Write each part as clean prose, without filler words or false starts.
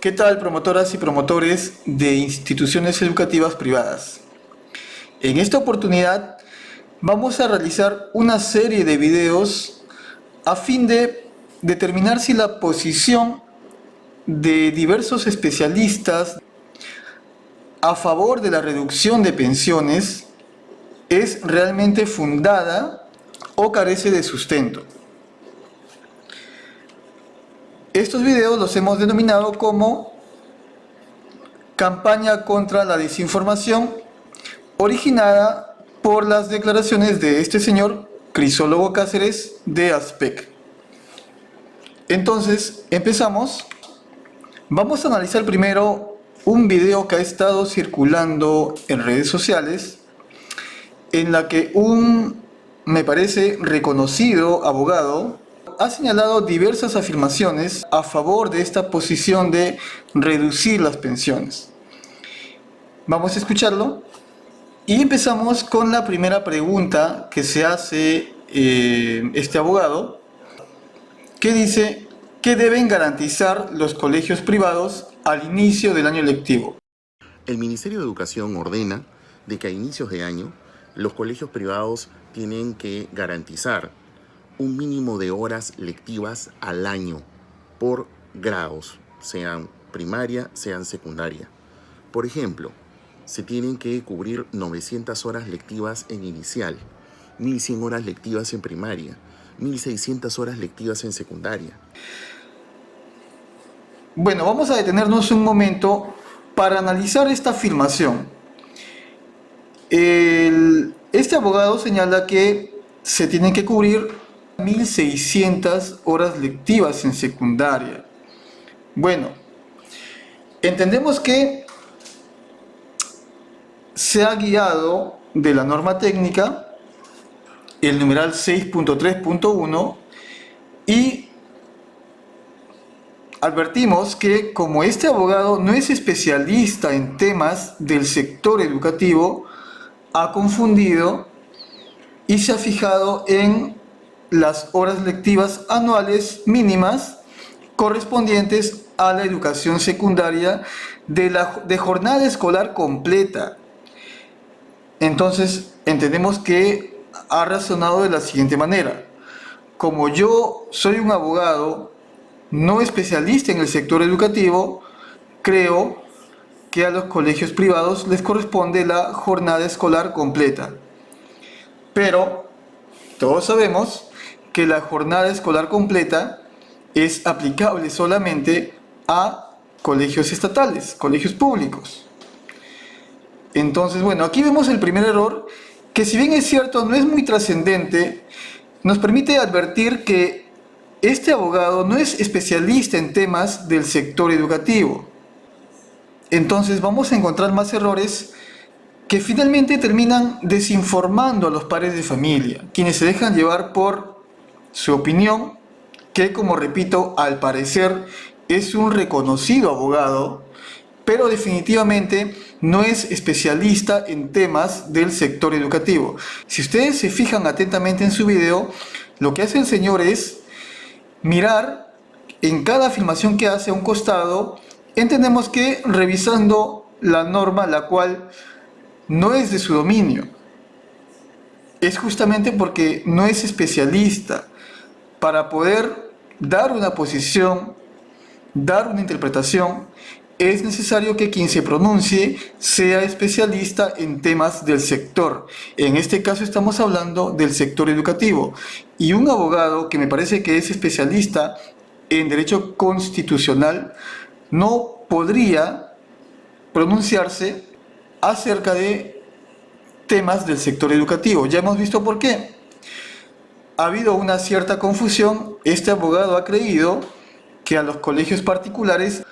¿Qué tal, promotoras y promotores de instituciones educativas privadas? En esta oportunidad vamos a realizar una serie de videos a fin de determinar si la posición de diversos especialistas a favor de la reducción de pensiones es realmente fundada o carece de sustento. Estos videos los hemos denominado como campaña contra la desinformación originada por las declaraciones de este señor Crisólogo Cáceres de ASPEC. Entonces, empezamos. Vamos a analizar primero un video que ha estado circulando en redes sociales en la que me parece, reconocido abogado ha señalado diversas afirmaciones a favor de esta posición de reducir las pensiones. Vamos a escucharlo. Y empezamos con la primera pregunta que se hace este abogado, que dice: ¿qué deben garantizar los colegios privados al inicio del año lectivo? El Ministerio de Educación ordena de que a inicios de año los colegios privados tienen que garantizar un mínimo de horas lectivas al año por grados, sean primaria, sean secundaria. Por ejemplo, se tienen que cubrir 900 horas lectivas en inicial, 1100 horas lectivas en primaria, 1600 horas lectivas en secundaria. Bueno, vamos a detenernos un momento para analizar esta afirmación. Este abogado señala que se tienen que cubrir 1600 horas lectivas en secundaria. Bueno, entendemos que se ha guiado de la norma técnica, el numeral 6.3.1, y advertimos que como este abogado no es especialista en temas del sector educativo, ha confundido y se ha fijado en las horas lectivas anuales mínimas correspondientes a la educación secundaria de jornada escolar completa. Entonces, entendemos que ha razonado de la siguiente manera: como yo soy un abogado no especialista en el sector educativo, creo que a los colegios privados les corresponde la jornada escolar completa. Pero todos sabemos que la jornada escolar completa es aplicable solamente a colegios estatales, colegios públicos. Entonces, bueno, aquí vemos el primer error, que si bien es cierto, no es muy trascendente, nos permite advertir que este abogado no es especialista en temas del sector educativo. Entonces vamos a encontrar más errores que finalmente terminan desinformando a los padres de familia, quienes se dejan llevar por su opinión, que, como repito, al parecer es un reconocido abogado, pero definitivamente no es especialista en temas del sector educativo. Si ustedes se fijan atentamente en su video, lo que hace el señor es mirar en cada afirmación que hace a un costado. Entendemos que revisando la norma, la cual no es de su dominio, es justamente porque no es especialista. Para poder dar una posición, dar una interpretación, es necesario que quien se pronuncie sea especialista en temas del sector. En este caso estamos hablando del sector educativo. Y un abogado que me parece que es especialista en derecho constitucional no podría pronunciarse acerca de temas del sector educativo. Ya hemos visto por qué. Ha habido una cierta confusión. Este abogado ha creído que a los colegios particulares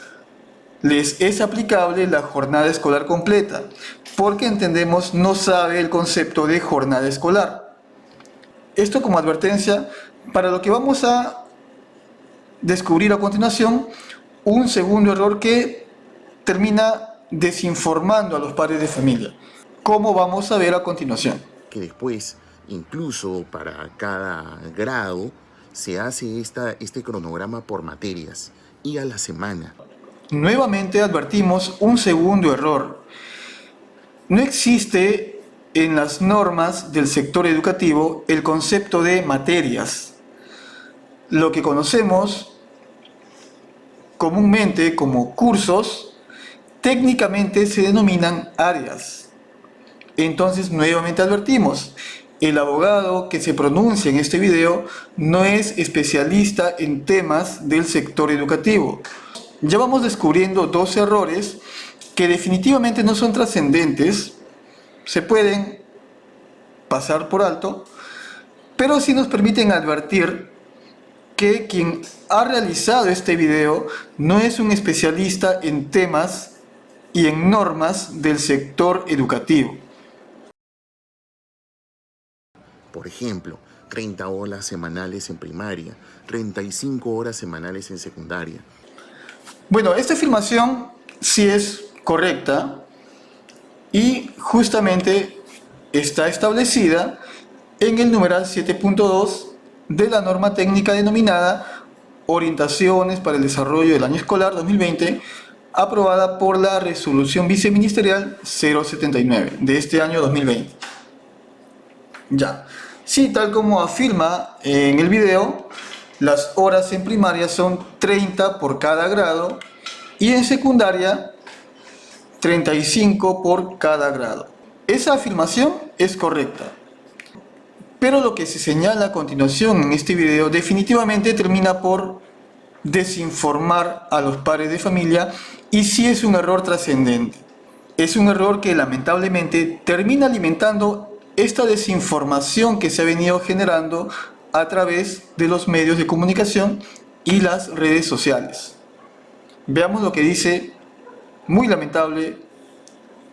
les es aplicable la jornada escolar completa, porque entendemos no sabe el concepto de jornada escolar. Esto como advertencia para lo que vamos a descubrir a continuación, un segundo error que termina desinformando a los padres de familia, como vamos a ver a continuación. Que después, incluso para cada grado, se hace este cronograma por materias y a la semana. nuevamente advertimos un segundo error. No existe en las normas del sector educativo el concepto de materias. Lo que conocemos comúnmente como cursos, técnicamente se denominan áreas. Entonces, nuevamente advertimos, el abogado que se pronuncia en este video no es especialista en temas del sector educativo. Ya vamos descubriendo dos errores que definitivamente no son trascendentes, se pueden pasar por alto, pero sí nos permiten advertir que quien ha realizado este video no es un especialista en temas y en normas del sector educativo. Por ejemplo, 30 horas semanales en primaria, 35 horas semanales en secundaria. Bueno, esta afirmación sí es correcta y justamente está establecida en el numeral 7.2 de la norma técnica denominada Orientaciones para el Desarrollo del Año Escolar 2020, aprobada por la Resolución Viceministerial 079 de este año 2020. Ya, sí, tal como afirma en el video, las horas en primaria son 30 por cada grado y en secundaria 35 por cada grado. Esa afirmación es correcta. Pero lo que se señala a continuación en este video definitivamente termina por desinformar a los padres de familia y sí es un error trascendente. Es un error que lamentablemente termina alimentando esta desinformación que se ha venido generando a través de los medios de comunicación y las redes sociales. Veamos lo que dice, muy lamentable,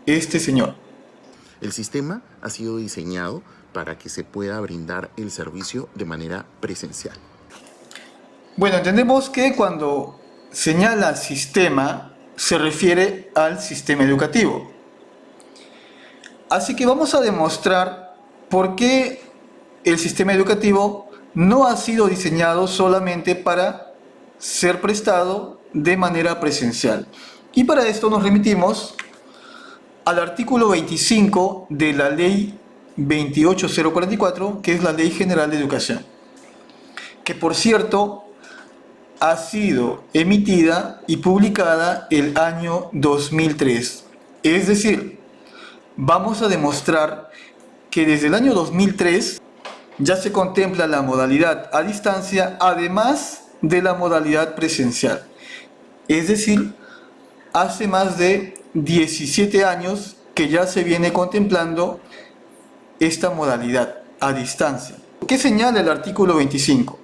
este señor. El sistema ha sido diseñado para que se pueda brindar el servicio de manera presencial. Bueno, entendemos que cuando señala sistema se refiere al sistema educativo. Así que vamos a demostrar por qué el sistema educativo no ha sido diseñado solamente para ser prestado de manera presencial. Y para esto nos remitimos al artículo 25 de la Ley 28044, que es la Ley General de Educación, que por cierto ha sido emitida y publicada el año 2003. Es decir, vamos a demostrar que desde el año 2003 ya se contempla la modalidad a distancia, además de la modalidad presencial. Es decir, hace más de 17 años que ya se viene contemplando esta modalidad a distancia. ¿Qué señala el artículo 25?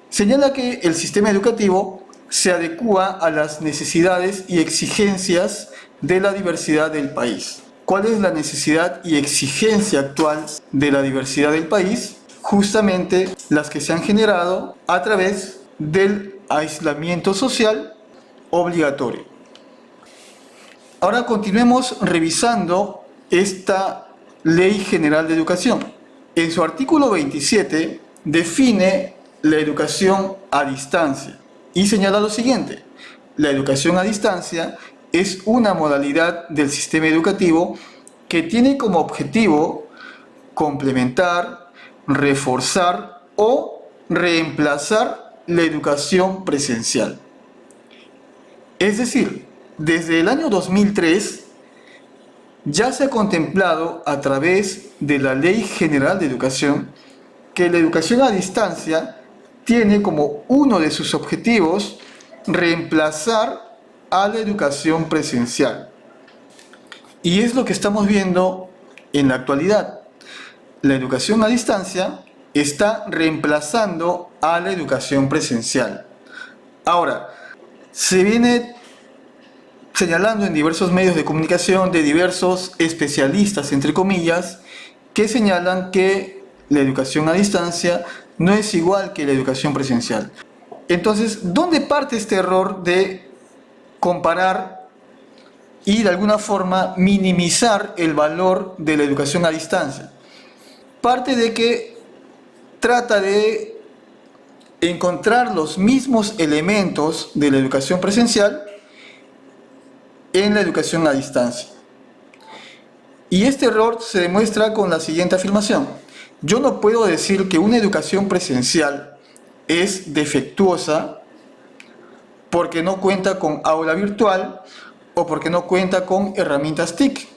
Señala que el sistema educativo se adecúa a las necesidades y exigencias de la diversidad del país. ¿Cuál es la necesidad y exigencia actual de la diversidad del país? Justamente las que se han generado a través del aislamiento social obligatorio. Ahora continuemos revisando esta Ley General de Educación. En su artículo 27 define la educación a distancia y señala lo siguiente: la educación a distancia es una modalidad del sistema educativo que tiene como objetivo complementar, reforzar o reemplazar la educación presencial. Es decir, desde el año 2003 ya se ha contemplado a través de la Ley General de Educación que la educación a distancia tiene como uno de sus objetivos reemplazar a la educación presencial. Y es lo que estamos viendo en la actualidad. La educación a distancia está reemplazando a la educación presencial. Ahora, se viene señalando en diversos medios de comunicación de diversos especialistas, entre comillas, que señalan que la educación a distancia no es igual que la educación presencial. Entonces, ¿dónde parte este error de comparar y de alguna forma minimizar el valor de la educación a distancia? Parte de que trata de encontrar los mismos elementos de la educación presencial en la educación a distancia. Y este error se demuestra con la siguiente afirmación. Yo no puedo decir que una educación presencial es defectuosa porque no cuenta con aula virtual o porque no cuenta con herramientas TIC.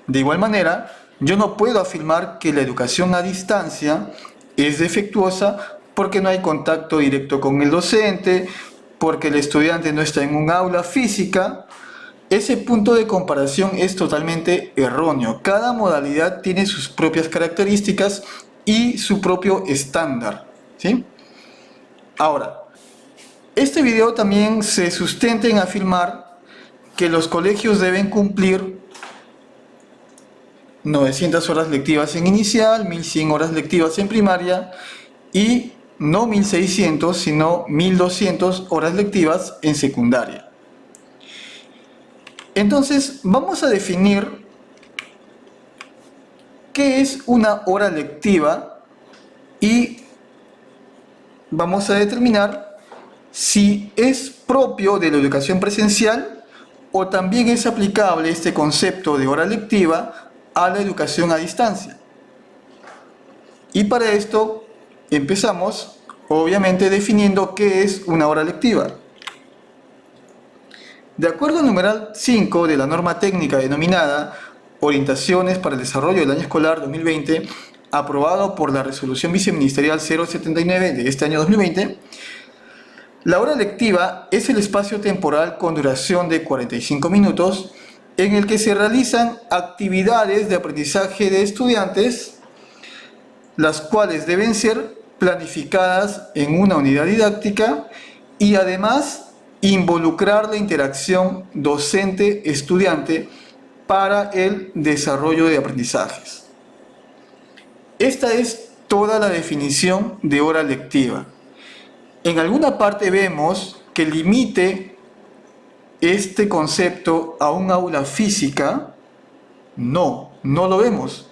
De igual manera, yo no puedo afirmar que la educación a distancia es defectuosa porque no hay contacto directo con el docente, porque el estudiante no está en un aula física. Ese punto de comparación es totalmente erróneo. Cada modalidad tiene sus propias características y su propio estándar, ¿sí? Ahora, este video también se sustenta en afirmar que los colegios deben cumplir 900 horas lectivas en inicial, 1100 horas lectivas en primaria y no 1600, sino 1200 horas lectivas en secundaria. Entonces, vamos a definir qué es una hora lectiva y vamos a determinar si es propio de la educación presencial o también es aplicable este concepto de hora lectiva a la educación a distancia. Y para esto empezamos, obviamente, definiendo qué es una hora lectiva. De acuerdo al numeral 5 de la norma técnica denominada Orientaciones para el Desarrollo del Año Escolar 2020, aprobado por la Resolución Viceministerial 079 de este año 2020, la hora lectiva es el espacio temporal con duración de 45 minutos en el que se realizan actividades de aprendizaje de estudiantes, las cuales deben ser planificadas en una unidad didáctica y además involucrar la interacción docente-estudiante para el desarrollo de aprendizajes. Esta es toda la definición de hora lectiva. En alguna parte vemos que el límite este concepto a un aula física. No lo vemos,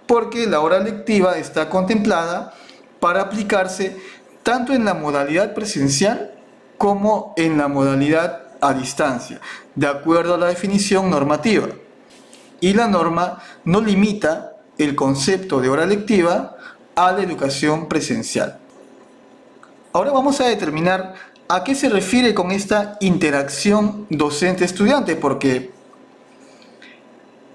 porque la hora lectiva está contemplada para aplicarse tanto en la modalidad presencial como en la modalidad a distancia, de acuerdo a la definición normativa. Y la norma no limita el concepto de hora lectiva a la educación presencial. Ahora vamos a determinar a qué se refiere con esta interacción docente-estudiante, porque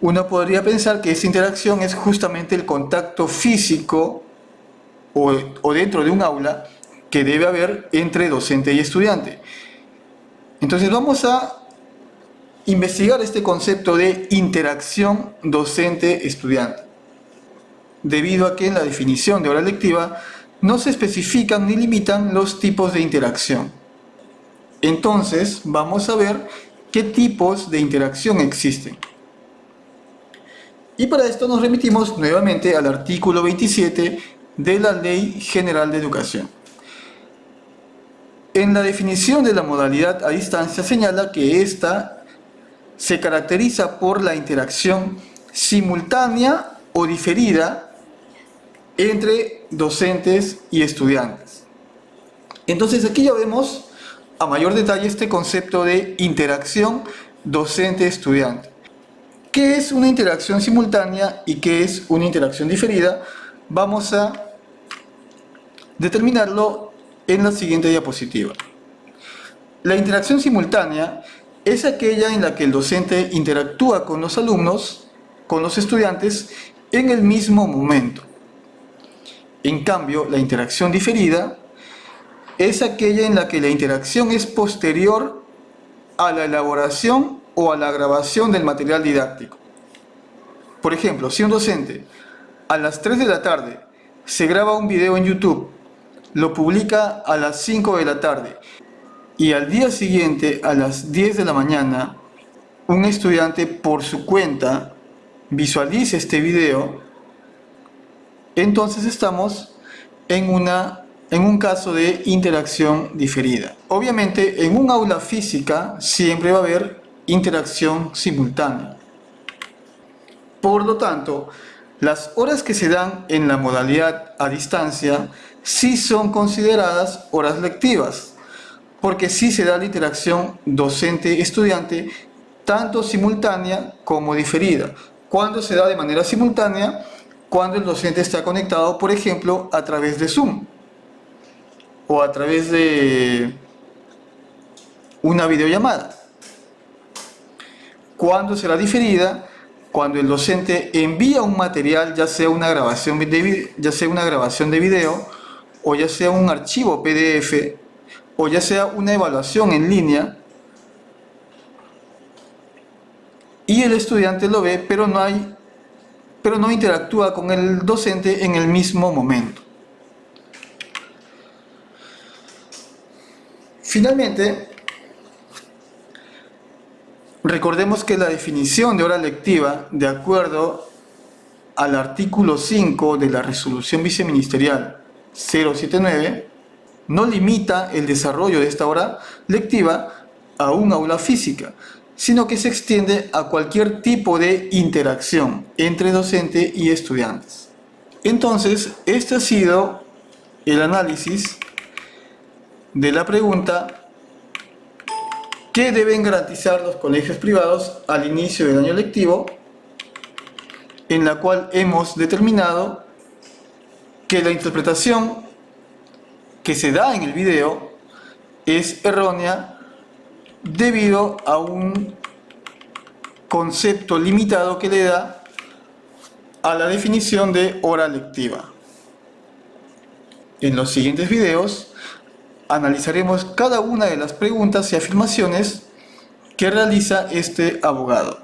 uno podría pensar que esta interacción es justamente el contacto físico o dentro de un aula que debe haber entre docente y estudiante. Entonces vamos a investigar este concepto de interacción docente-estudiante, debido a que en la definición de hora lectiva no se especifican ni limitan los tipos de interacción. Entonces vamos a ver qué tipos de interacción existen. Y para esto nos remitimos nuevamente al artículo 27 de la Ley General de Educación. En la definición de la modalidad a distancia señala que ésta se caracteriza por la interacción simultánea o diferida entre docentes y estudiantes. Entonces aquí ya vemos a mayor detalle este concepto de interacción docente-estudiante. ¿Qué es una interacción simultánea y qué es una interacción diferida? Vamos a determinarlo en la siguiente diapositiva. La interacción simultánea es aquella en la que el docente interactúa con los alumnos, con los estudiantes, en el mismo momento. En cambio, la interacción diferida es aquella en la que la interacción es posterior a la elaboración o a la grabación del material didáctico. Por ejemplo, si un docente a las 3 de la tarde se graba un video en YouTube, lo publica a las 5 de la tarde y al día siguiente a las 10 de la mañana un estudiante por su cuenta visualiza este video, entonces estamos en un caso de interacción diferida. Obviamente en un aula física siempre va a haber interacción simultánea. Por lo tanto, las horas que se dan en la modalidad a distancia sí son consideradas horas lectivas, porque sí se da la interacción docente-estudiante tanto simultánea como diferida. ¿Cuándo se da de manera simultánea? Cuando el docente está conectado, por ejemplo, a través de Zoom o a través de una videollamada. ¿Cuándo será diferida? Cuando el docente envía un material, ya sea una grabación de video, o ya sea un archivo PDF, o ya sea una evaluación en línea, y el estudiante lo ve, pero no interactúa con el docente en el mismo momento. Finalmente, recordemos que la definición de hora lectiva, de acuerdo al artículo 5 de la Resolución Viceministerial 079, no limita el desarrollo de esta hora lectiva a un aula física, sino que se extiende a cualquier tipo de interacción entre docente y estudiantes. Entonces, este ha sido el análisis de la pregunta: ¿qué deben garantizar los colegios privados al inicio del año lectivo?, en la cual hemos determinado que la interpretación que se da en el video es errónea debido a un concepto limitado que le da a la definición de hora lectiva. En los siguientes videos analizaremos cada una de las preguntas y afirmaciones que realiza este abogado.